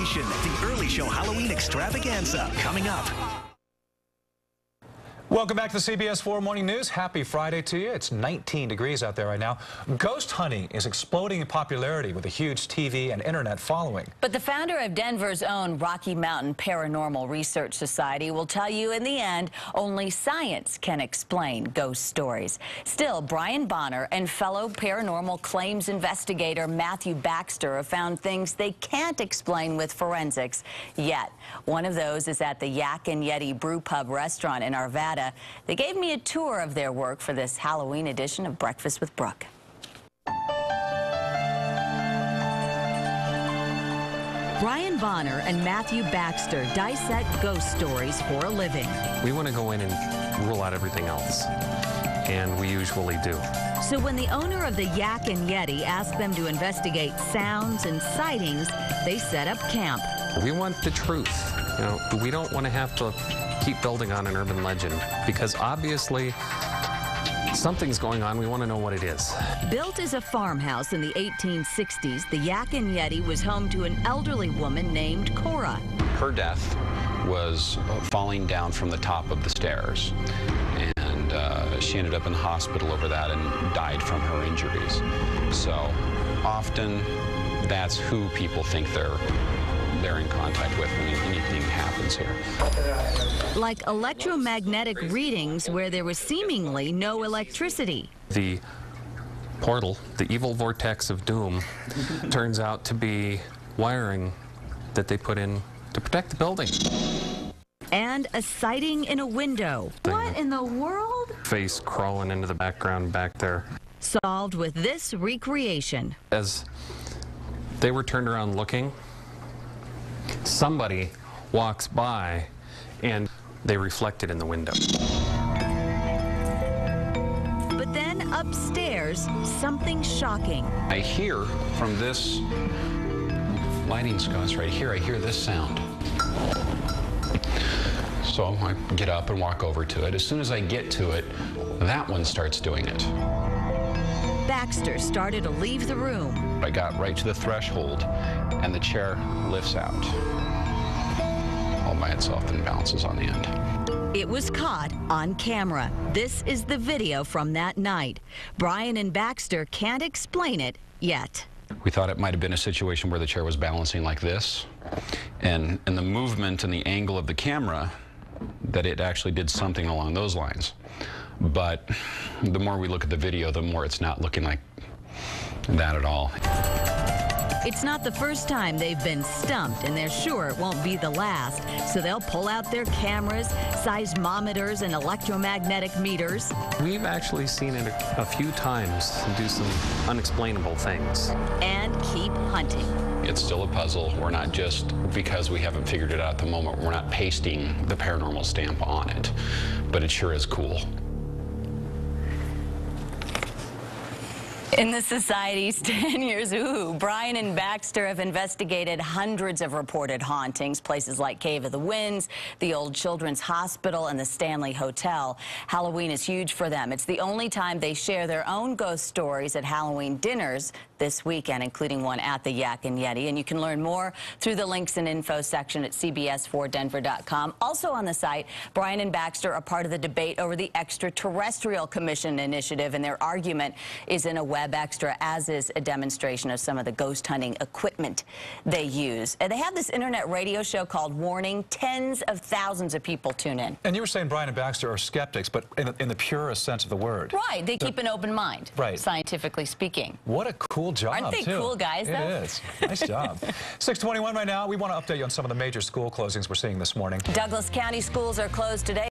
Situation, the early show Halloween extravaganza, coming up. Welcome back to the CBS 4 Morning News. Happy Friday to you. It's 19 degrees out there right now. Ghost hunting is exploding in popularity with a huge TV and internet following. But the founder of Denver's own Rocky Mountain Paranormal Research Society will tell you in the end, only science can explain ghost stories. Still, Bryan Bonner and fellow paranormal claims investigator Matthew Baxter have found things they can't explain with forensics yet. One of those is at the Yak Yeti Brew Pub restaurant in Arvada. They gave me a tour of their work for this Halloween edition of Breakfast with Brooke. Bryan Bonner and Matthew Baxter dissect ghost stories for a living. We want to go in and rule out everything else, and we usually do. So when the owner of the Yak Yeti asked them to investigate sounds and sightings, they set up camp. We want the truth. You know, we don't want to have to keep building on an urban legend, because obviously something's going on. We want to know what it is. Built as a farmhouse in the 1860s, the Yak Yeti was home to an elderly woman named Cora. Her death was falling down from the top of the stairs, and she ended up in the hospital over that and died from her injuries. So often that's who people think they're in contact with when anything happens here. Like electromagnetic readings where there was seemingly no electricity. The portal, the evil vortex of doom, turns out to be wiring that they put in to protect the building. And a sighting in a window. What in the world? Face crawling into the background back there. Solved with this recreation. As they were turned around looking, somebody walks by and they reflect it in the window. But then upstairs, something shocking. I hear from this lighting sconce right here, I hear this sound. So I get up and walk over to it. As soon as I get to it, that one starts doing it. Baxter started to leave the room. I got right to the threshold, and the chair lifts out all by itself and bounces on the end. It was caught on camera. This is the video from that night. Bryan and Baxter can't explain it yet. We thought it might have been a situation where the chair was balancing like this, and the movement and the angle of the camera, that it actually did something along those lines. But the more we look at the video, the more it's not looking like that at all. It's not the first time they've been stumped, and they're sure it won't be the last. So they'll pull out their cameras, seismometers, and electromagnetic meters. We've actually seen it a few times do some unexplainable things. And keep hunting. It's still a puzzle. We're not just, because we haven't figured it out at the moment, we're not pasting the paranormal stamp on it. But it sure is cool. In the Society's 10 years, Bryan and Baxter have investigated hundreds of reported hauntings, places like Cave of the Winds, the Old Children's Hospital, and the Stanley Hotel. Halloween is huge for them. It's the only time they share their own ghost stories at Halloween dinners this weekend, including one at the Yak Yeti. And you can learn more through the links and info section at cbs4denver.com. Also on the site, Bryan and Baxter are part of the debate over the Extraterrestrial Commission initiative, and their argument is in a web extra, as is a demonstration of some of the ghost hunting equipment they use. And they have this internet radio show called Warning. Tens of thousands of people tune in. And you were saying Bryan and Baxter are skeptics, but in the purest sense of the word. Right. They keep an open mind, right, scientifically speaking. What a cool job, Aren't they cool guys, though? It is. Nice job. 6:21 right now. We want to update you on some of the major school closings we're seeing this morning. Douglas County schools are closed today.